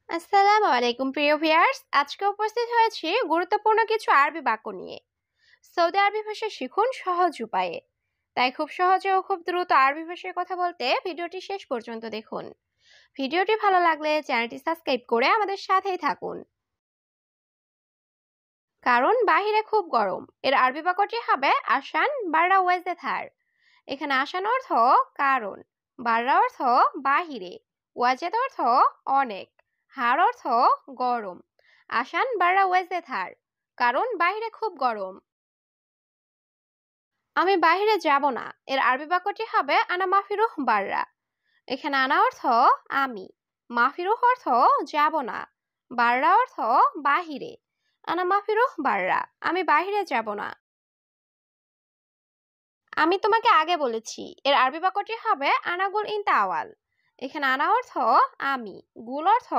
আসসালামু আলাইকুম প্রিয় ভিউয়ার্স, আজকে উপস্থিত হয়েছি গুরুত্বপূর্ণ কিছু আরবি বাক্য নিয়ে। সৌদি আরবি ভাষা শিখুন সহজ উপায়ে। তাই খুব সহজে ও খুব দ্রুত আরবি ভাষায় কথা বলতে ভিডিওটি শেষ পর্যন্ত দেখুন। ভিডিওটি ভালো লাগলে চ্যানেলটি সাবস্ক্রাইব করে আমাদের সাথেই থাকুন। কারণ বাহিরে খুব গরম, এর আরবি বাক্যটি হবে আসান বাররা ওয়াজে থার। এখানে আসান অর্থ কারণ, বাররা অর্থ বাহিরে, ওয়াজেদ অর্থ অনেক, হার অর্থ গরম। আসান বাররা ওয়াজে থার, কারণ বাহিরে খুব গরম। আমি বাহিরে যাব না, এর আরবি বাক্যটি হবে আনা মাফিরুহ বাররা। এখানে আনা অর্থ আমি, মাফিরুহ অর্থ যাব না, বাররা অর্থ বাহিরে। আনা মাফিরুহ বাররা, আমি বাহিরে যাব না। আমি তোমাকে আগে বলেছি, এর আরবি বাক্যটি হবে আনাগুল ইনতা আওয়াল। এখানে আনা অর্থ আমি, গুল অর্থ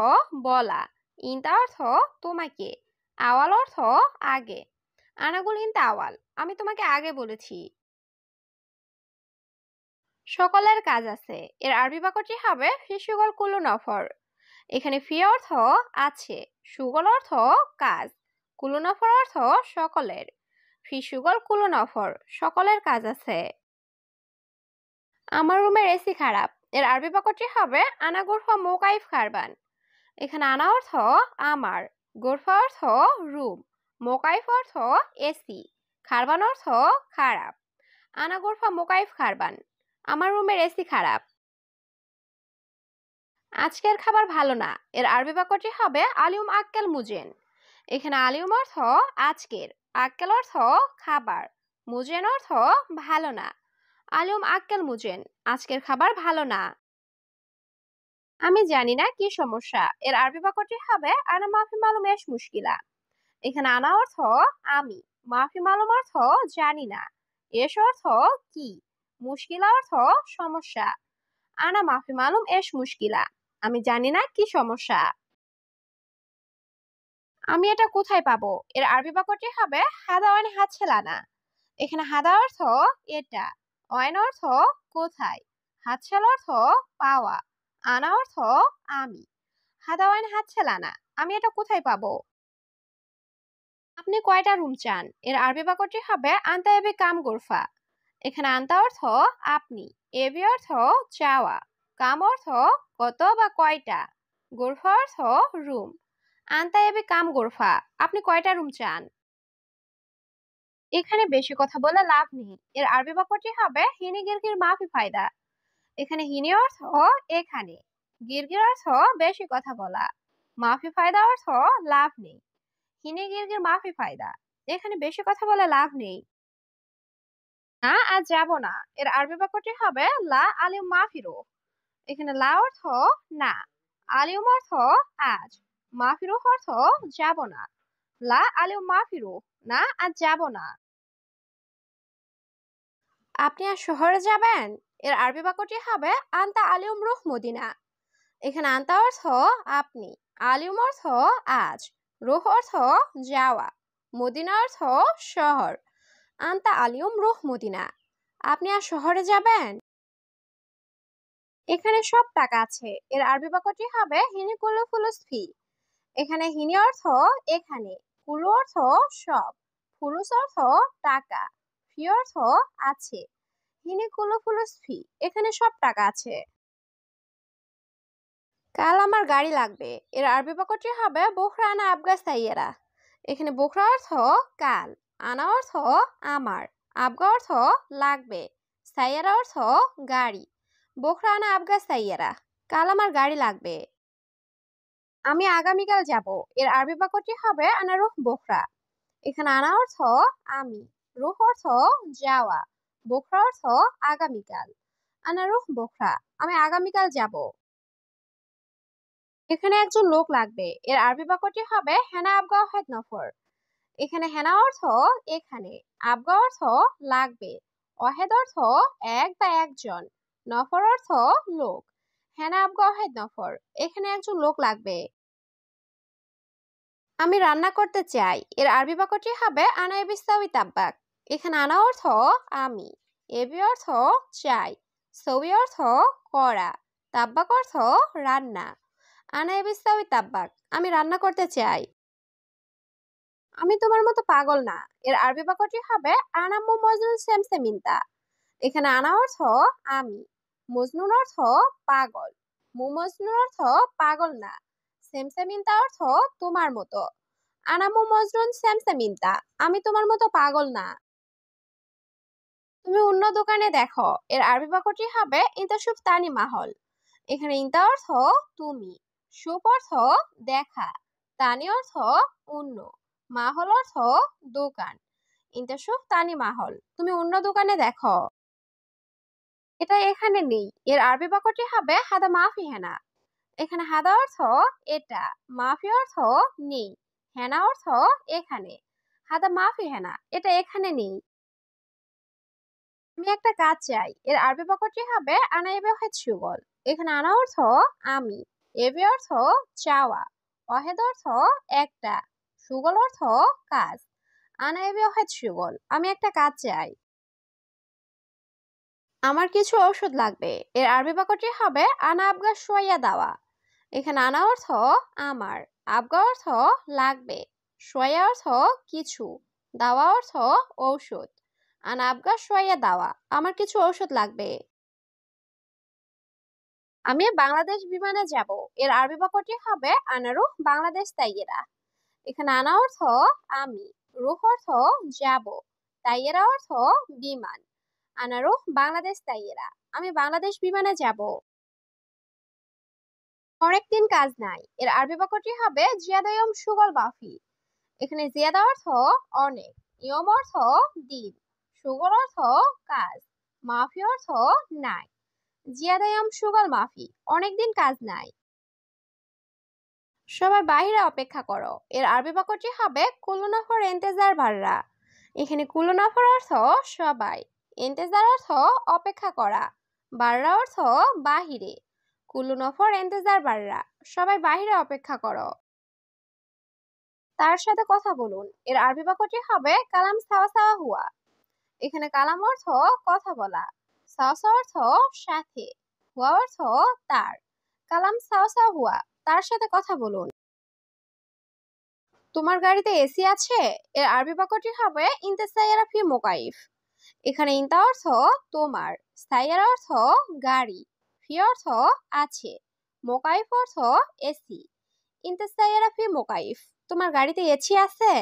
বলা, ইনতা অর্থ তোমাকে, আওয়াল অর্থ আগে। আনাগুল ইনতা আওয়াল, আমি তোমাকে আগে বলেছি। সকলের কাজ আছে, এর আরবি বাক্যটি হবে ফি সুগল কুল্লু নফর। এখানে ফি অর্থ আছে, সুগল অর্থ কাজ, কুল্লু নফর অর্থ সকলের। ফি সুগল কুল্লু নফর, সকলের কাজ আছে। আমার রুমের এসি খারাপ, এর আরবি বাক্যটি হবে আনা গোরফা মোকাইফ খারবান। এখানে আনা অর্থ আমার, গোরফা অর্থ রুম, মোকাইফ অর্থ এসি, খারবান অর্থ খারাপ। আনা গোরফা মোকাইফ খারবান, আমার রুমের এসি খারাপ। আজকের খাবার ভালো না, এর আরবি বাক্যটি হবে আলিউম আক্কেল মুজেন। এখানে আলিউম অর্থ আজকের, আক্কেল অর্থ খাবার, মুজেন অর্থ ভালো না। আলিউম আক্কেল মুজেন, আজকের খাবার ভালো না। আমি জানি না কি সমস্যা, এর আরবি বাক্যটি হবে আনা মাফি মালুম এশ মুশকিলা। এখানে আনা অর্থ আমি, মাফি মালুম অর্থ জানি না, এশ অর্থ কি, মুশকিলা অর্থ সমস্যা। আনা মাফি মালুম এশ মুশকিলা, আমি জানি না কি সমস্যা। আমি এটা কোথায় পাবো, এর আরবি বাক্যটি হবে হাদা ওয়াইন হাতছেলানা। এখানে হাদা অর্থ এটা, ওয়াইন অর্থ কোথায়, হাতছেল অর্থ পাওয়া, আনা অর্থ আমি। হাদা ওয়াইন হাতছেলানা, আমি এটা কোথায় পাবো। আপনি কয়টা রুম চান, এর আরবি বাক্যটি হবে আন্তা এবি কাম গোরফা। এখানে আন্তা অর্থ আপনি, এবি অর্থ চাওয়া, কাম অর্থ কত বা কয়টা, গোরফা অর্থ রুম। আন্তা এবি কাম গোরফা, আপনি কয়টা রুম চান। এখানে বেশি কথা বলে লাভ নেই, এর আরবি বাক্যটি হবে হিনি গিরগির মাফি ফায়দা। এখানে হিনি অর্থ এখানে, গিরগির অর্থ বেশি কথা বলা, মাফি ফায়দা অর্থ লাভ নেই। হিনি গিরগির মাফি ফায়দা, এখানে বেশি কথা বলে লাভ নেই। না আজ যাব না, এর আরবি বাক্যটি হবে লা আলিম মাফিরো। এখানে লা অর্থ না, আলিম অর্থ আজ, মাফিরো অর্থ যাব না। লা আলিম মাফিরো, না আজ যাব না। আপনি আজ শহরে যাবেন, এর আরবি বাক্যটি হবে আন্তা আলিউম রুহ মদিনা। এখানে আন্তা অর্থ আপনি, আলিউম অর্থ আজ, রুহ অর্থ যাওয়া, মদিনা অর্থ শহর। আন্তা আলিউম রুহ মদিনা, আপনি আজ শহরে যাবেন। এখানে সব টাকা আছে, এর আরবি বাক্যটি হবে হিনি কুলু ফুলুস ফি। এখানে হিনি অর্থ এখানে, কুলু অর্থ সব, ফুলুস অর্থ টাকা, ফি অর্থ আছে। হিনি কুলু ফুলুস ফি, এখানে সব টাকা আছে। কাল আমার গাড়ি লাগবে, এর আরবি বাক্যটি হবে বুখরা আনা আবগা সাইয়েরা। এখানে বুখরা অর্থ কাল, আনা অর্থ আমার, আবগা অর্থ লাগবে, সাইয়েরা অর্থ গাড়ি। বুখরা আনা আবগা সাইয়েরা, কাল আমার গাড়ি লাগবে। আমি আগামীকাল যাব, এর আরবি বাক্যটি হবে আনা রুহ বুখরা। এখানে আনা অর্থ আমি, রুহ অর্থ যাওয়া, বুখরা অর্থ আগামীকাল। আনা রুহ বুখরা, আমি আগামীকাল যাব। এখানে একজন লোক লাগবে, এর আরবি বাক্যটি হবে হেনা আবগা ওয়াহেদ নফর। এখানে হেনা অর্থ এখানে, আবগা অর্থ লাগবে, ওয়াহেদ অর্থ এক বা একজন, নফর অর্থ লোক। হেনা আবগা ওয়াহেদ নফর, এখানে একজন লোক লাগবে। আমি রান্না করতে চাই, এর আরবি বাক্যটি হবে আনা এবি সাউই তাব্বাক। এখানে আনা অর্থ আমি, এবি অর্থ চাই, সৌই অর্থ করা, তাব্বাক অর্থ রান্না। আনা এবিস্তাউই তাব্বাক, আমি রান্না করতে চাই। আমি তোমার মতো পাগল না, এর আরবি বাক্যটি হবে আনাম্মু মজনুন সেমসেমিনতা। এখানে আনা অর্থ আমি, মজনুন অর্থ পাগল, মজনুন অর্থ পাগল না, সেমসেমিনতা অর্থ তোমার মতো। আনাম্মু মজনুন সেমসেমিনতা, আমি তোমার মতো পাগল না। তুমি অন্য দোকানে দেখো, এর আরবি বাক্যটি হবে ইনতা শুফ তানি মাহল। এখানে ইনতা অর্থ তুমি, শুফ অর্থ দেখা, তানি অর্থ অন্য, মাহল অর্থ দোকান। ইনতা শুফ তানি মাহল, তুমি অন্য দোকানে দেখো। এটা এখানে নেই, এর আরবি বাক্যটি হবে হাদা মাফি হেনা। এখানে হাদা অর্থ এটা, মাফি অর্থ নেই, হেনা অর্থ এখানে। হাদা মাফি হেনা, এটা এখানে নেই। আমি একটা কাজ চাই, এর আরবি বাক্যটি হবে আনা এবে ওহেদ সুগল। এখানে আনা অর্থ আমি, এবে অর্থ চাওয়া, ওহেদ অর্থ একটা, সুগল অর্থ কাজ। আনা এবে ওহেদ সুগল, আমি একটা কাজ চাই। আমার কিছু ঔষধ লাগবে, এর আরবি বাক্যটি হবে আনা আবগা সোয়া দাওয়া। এখানে আনা অর্থ আমার, আবগা অর্থ লাগবে, সোয়া অর্থ কিছু, দাওয়া অর্থ ঔষধ। আনা আবগা সোয়া দাওয়া, আমার কিছু ঔষধ লাগবে। আমি বাংলাদেশ বিমানে যাব, এর আরবি বাক্যটি হবে আনারু বাংলাদেশ তাইয়েরা। এখানে আনা অর্থ আমি, রুহ অর্থ যাব, তাইয়েরা অর্থ বিমান। আনারু বাংলাদেশ তাইয়েরা, আমি বাংলাদেশ বিমানে যাব। অনেকদিন কাজ নাই, এর আরবি বাক্যটি হবে জিয়াদায়ম সুগল বাফি। এখানে জিয়াদা অর্থ অনেক, ইয়ম অর্থ দিন, সুগল অর্থ কাজ, মাফি অর্থ নাই। জিয়াদায়াম সুগল মাফি, অনেকদিন কাজ নাই। সবাই বাহিরে অপেক্ষা করো, এর আরবি বাক্যটি হবে কুল্লুনাফর ইন্তেজার বাররা। এখানে কুল্লুনাফর অর্থ সবাই, ইন্তেজার অর্থ অপেক্ষা করা, বাররা অর্থ বাহিরে। কুল্লুনাফর ইন্তেজার বাররা, সবাই বাহিরে অপেক্ষা করো। তার সাথে কথা বলুন, এর আরবি বাক্যটি হবে কালাম সাওয়া সাওয়া হুয়া। এখানে কালাম অর্থ কথা বলা, সাওয়া সাওয়া অর্থ সাথে, হুয়া অর্থ তার। কালাম সাওয়া সাওয়া হুয়া, তার সাথে কথা বলুন। তোমার গাড়িতে এসি আছে, এর আরবি বাক্যটি হবে ইনতা সাইয়ারা ফি মুকাইফ। এখানে ইনতা অর্থ তোমার, সাইয়ারা অর্থ গাড়ি, ফি অর্থ আছে, মুকাইফ অর্থ এসি। ইনতা সাইয়ারা ফি মুকাইফ, তোমার গাড়িতে এসি আছে।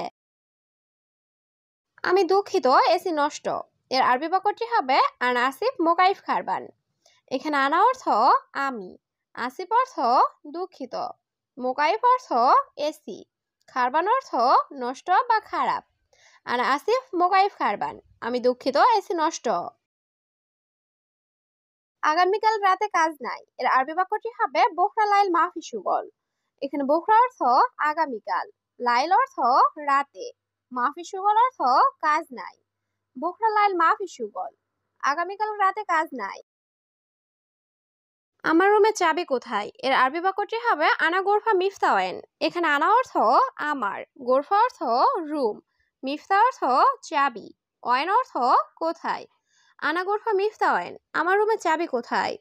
আমি দুঃখিত, এসি নষ্ট। এর আরবি বাক্যটি হবে আনা আসিফ মুকাইফ খারবান। এখানে আনা অর্থ আমি, আসিফ অর্থ দুঃখিত, মুকাইফ অর্থ এসি, খারবান অর্থ নষ্ট বা খারাপ। আনা আসিফ মুকাইফ খারবান, আমি দুঃখিত এসি নষ্ট। আগামীকাল রাতে কাজ নাই, এর আরবি বাক্যটি হবে বোখরা লাইল মাফি সুগল। এখানে বোখরা অর্থ আগামীকাল, লাইল অর্থ রাতে, মাফি সুগল অর্থ কাজ নাই। বোখরা লাইল মাফি সুগল, আগামীকাল রাতে কাজ নাই। আমার রুমের চাবি কোথায়, এর আরবি বাক্যটি হবে আনা গোরফা মিফতাওয়েন। এখানে আনা অর্থ আমার, গোরফা অর্থ রুম, মিফতা অর্থ চাবি, ওয়েন অর্থ কোথায়। আনা গোরফা মিফতাওয়েন, আমার রুমের চাবি কোথায়।